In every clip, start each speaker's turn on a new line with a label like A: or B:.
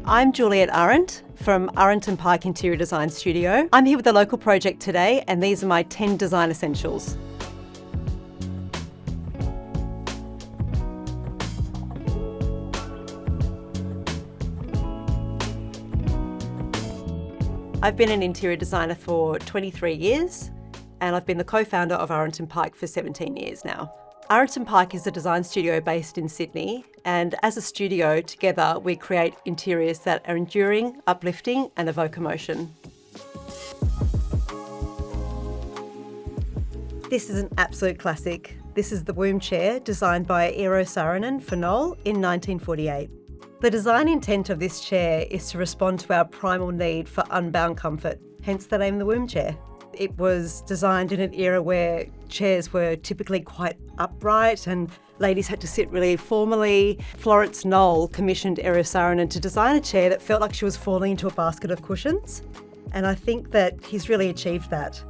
A: I'm Juliette Arent from Arent&Pyke Interior Design Studio. I'm here with a local project today, and these are my 10 design essentials. I've been an interior designer for 23 years, and I've been the co-founder of Arent&Pyke for 17 years now. Arent&Pyke is a design studio based in Sydney, and as a studio, together we create interiors that are enduring, uplifting and evoke emotion. This is an absolute classic. This is the womb chair designed by Eero Saarinen for Knoll in 1948. The design intent of this chair is to respond to our primal need for unbound comfort, hence the name the womb chair. It was designed in an era where chairs were typically quite upright and ladies had to sit really formally. Florence Knoll commissioned Eero Saarinen to design a chair that felt like she was falling into a basket of cushions. And I think that he's really achieved that.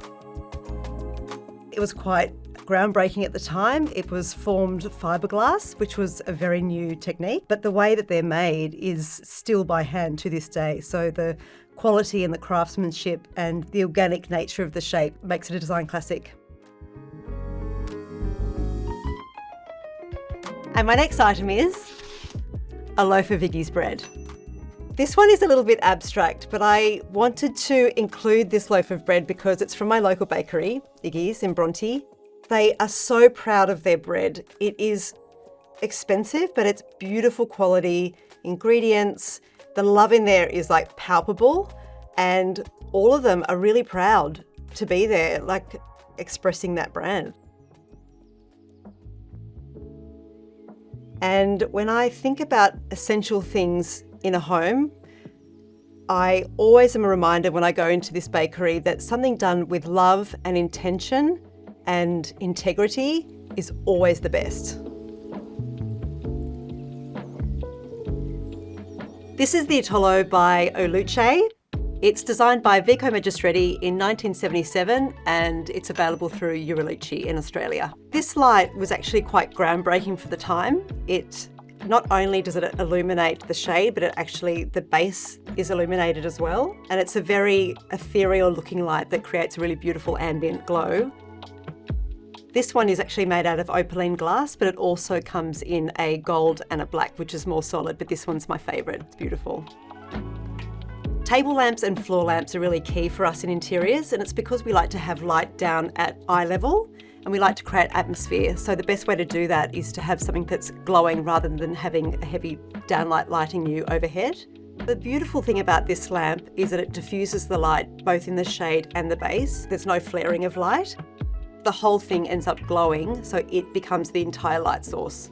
A: It was quite groundbreaking at the time. It was formed fiberglass, which was a very new technique, but the way that they're made is still by hand to this day. So the quality and the craftsmanship and the organic nature of the shape makes it a design classic. And my next item is a loaf of Iggy's bread. This one is a little bit abstract, but I wanted to include this loaf of bread because it's from my local bakery, Iggy's in Bronte. They are so proud of their bread. It is expensive, but it's beautiful quality ingredients. The love in there is like palpable, and all of them are really proud to be there, like expressing that brand. And when I think about essential things in a home, I always am reminded when I go into this bakery that something done with love and intention and integrity is always the best. This is the Atollo by Oluce. It's designed by Vico Magistretti in 1977 and it's available through Euroluce in Australia. This light was actually quite groundbreaking for the time. It not only does it illuminate the shade, but the base is illuminated as well. And it's a very ethereal looking light that creates a really beautiful ambient glow. This one is actually made out of opaline glass, but it also comes in a gold and a black, which is more solid, but this one's my favourite. It's beautiful. Table lamps and floor lamps are really key for us in interiors, and it's because we like to have light down at eye level and we like to create atmosphere. So the best way to do that is to have something that's glowing rather than having a heavy downlight lighting you overhead. The beautiful thing about this lamp is that it diffuses the light both in the shade and the base. There's no flaring of light. The whole thing ends up glowing, so it becomes the entire light source.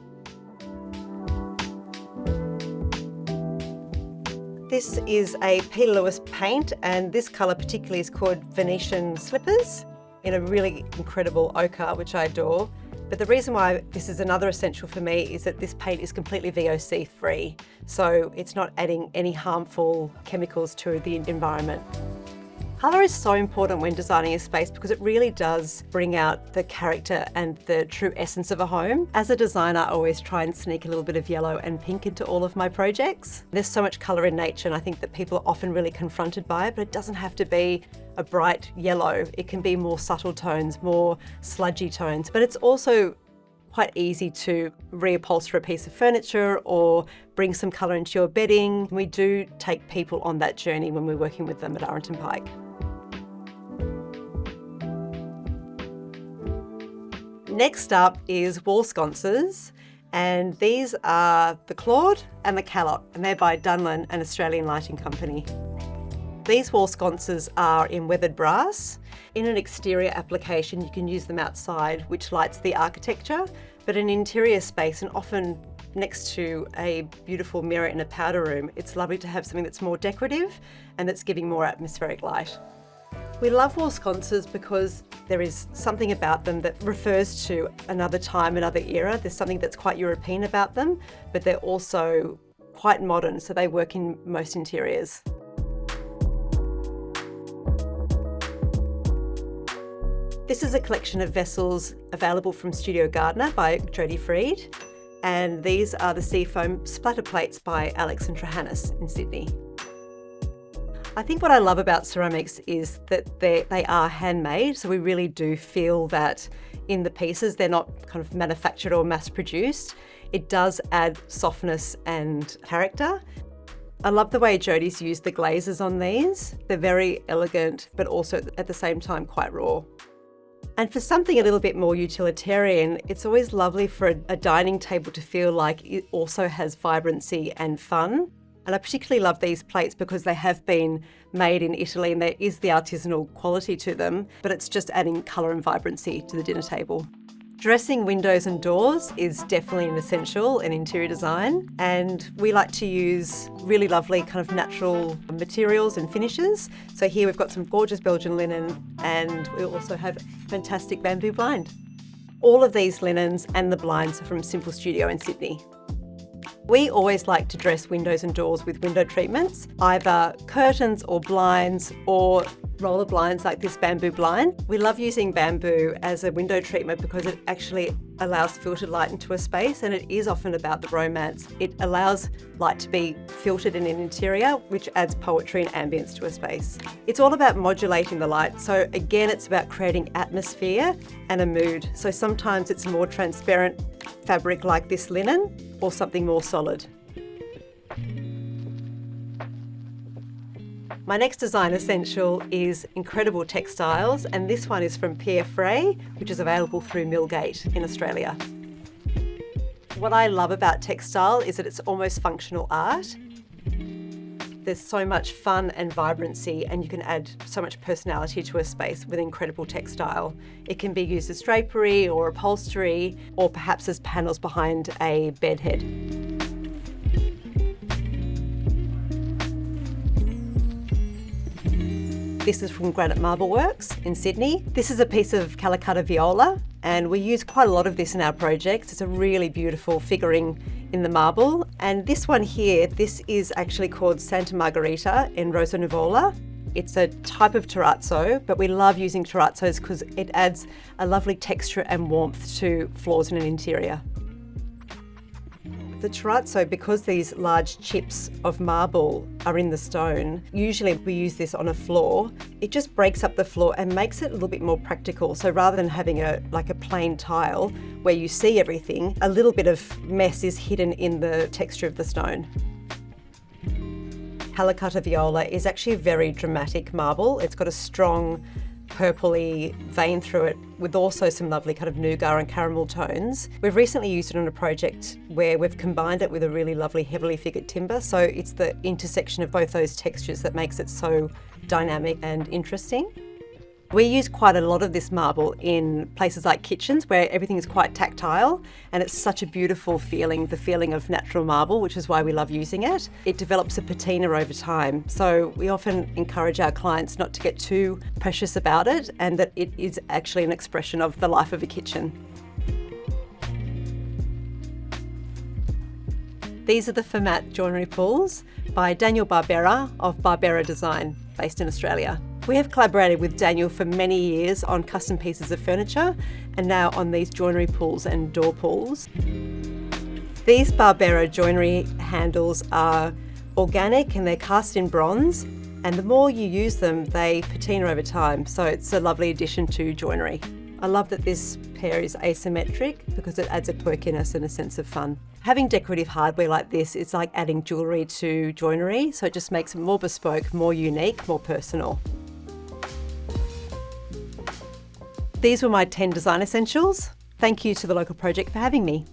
A: This is a Peter Lewis paint, and this colour particularly is called Venetian Slippers in a really incredible ochre, which I adore. But the reason why this is another essential for me is that this paint is completely VOC free, so it's not adding any harmful chemicals to the environment. Colour is so important when designing a space because it really does bring out the character and the true essence of a home. As a designer, I always try and sneak a little bit of yellow and pink into all of my projects. There's so much colour in nature, and I think that people are often really confronted by it, but it doesn't have to be a bright yellow. It can be more subtle tones, more sludgy tones, but it's also quite easy to reupholster a piece of furniture or bring some colour into your bedding. We do take people on that journey when we're working with them at Arent&Pyke. Next up is wall sconces, and these are the Claude and the Callot, and they're by Dunlin, an Australian lighting company. These wall sconces are in weathered brass. In an exterior application, you can use them outside, which lights the architecture, but in an interior space, and often next to a beautiful mirror in a powder room, it's lovely to have something that's more decorative and that's giving more atmospheric light. We love wall sconces because there is something about them that refers to another time, another era. There's something that's quite European about them, but they're also quite modern, so they work in most interiors. This is a collection of vessels available from Studio Gardner by Jodie. And these are the seafoam splatter plates by Alex and Trahanas in Sydney. I think what I love about ceramics is that they are handmade, so we really do feel that in the pieces. They're not kind of manufactured or mass produced. It does add softness and character. I love the way Jodie's used the glazes on these. They're very elegant, but also at the same time quite raw. And for something a little bit more utilitarian, it's always lovely for a dining table to feel like it also has vibrancy and fun. And I particularly love these plates because they have been made in Italy and there is the artisanal quality to them, but it's just adding colour and vibrancy to the dinner table. Dressing windows and doors is definitely an essential in interior design, and we like to use really lovely kind of natural materials and finishes. So here we've got some gorgeous Belgian linen, and we also have fantastic bamboo blind. All of these linens and the blinds are from Simple Studio in Sydney. We always like to dress windows and doors with window treatments, either curtains or blinds or roller blinds like this bamboo blind. We love using bamboo as a window treatment because it actually allows filtered light into a space, and it is often about the romance. It allows light to be filtered in an interior, which adds poetry and ambience to a space. It's all about modulating the light. So again, it's about creating atmosphere and a mood. So sometimes it's more transparent fabric like this linen or something more solid. My next design essential is incredible textiles, and this one is from Pierre Frey, which is available through Millgate in Australia. What I love about textile is that it's almost functional art. There's so much fun and vibrancy, and you can add so much personality to a space with incredible textile. It can be used as drapery or upholstery, or perhaps as panels behind a bed head. This is from Granite Marble Works in Sydney. This is a piece of Callot viola, and we use quite a lot of this in our projects. It's a really beautiful figuring in the marble. And this one here, this is actually called Santa Margherita in Rosa Nuvola. It's a type of terrazzo, but we love using terrazzos because it adds a lovely texture and warmth to floors in an interior. The terrazzo, because these large chips of marble are in the stone, usually we use this on a floor. It just breaks up the floor and makes it a little bit more practical. So rather than having a plain tile where you see everything, a little bit of mess is hidden in the texture of the stone. Callot viola is actually a very dramatic marble. It's got a strong purpley vein through it with also some lovely kind of nougat and caramel tones. We've recently used it on a project where we've combined it with a really lovely heavily figured timber, so it's the intersection of both those textures that makes it so dynamic and interesting. We use quite a lot of this marble in places like kitchens where everything is quite tactile, and it's such a beautiful feeling, the feeling of natural marble, which is why we love using it. It develops a patina over time, so we often encourage our clients not to get too precious about it, and that it is actually an expression of the life of a kitchen. These are the Fermat joinery pools by Daniel Barbera of Barbera Design, based in Australia. We have collaborated with Daniel for many years on custom pieces of furniture, and now on these joinery pools and door pools. These Barbera joinery handles are organic and they're cast in bronze, and the more you use them, they patina over time, so it's a lovely addition to joinery. I love that this pair is asymmetric because it adds a quirkiness and a sense of fun. Having decorative hardware like this, it's like adding jewellery to joinery, so it just makes it more bespoke, more unique, more personal. These were my 10 design essentials. Thank you to the local project for having me.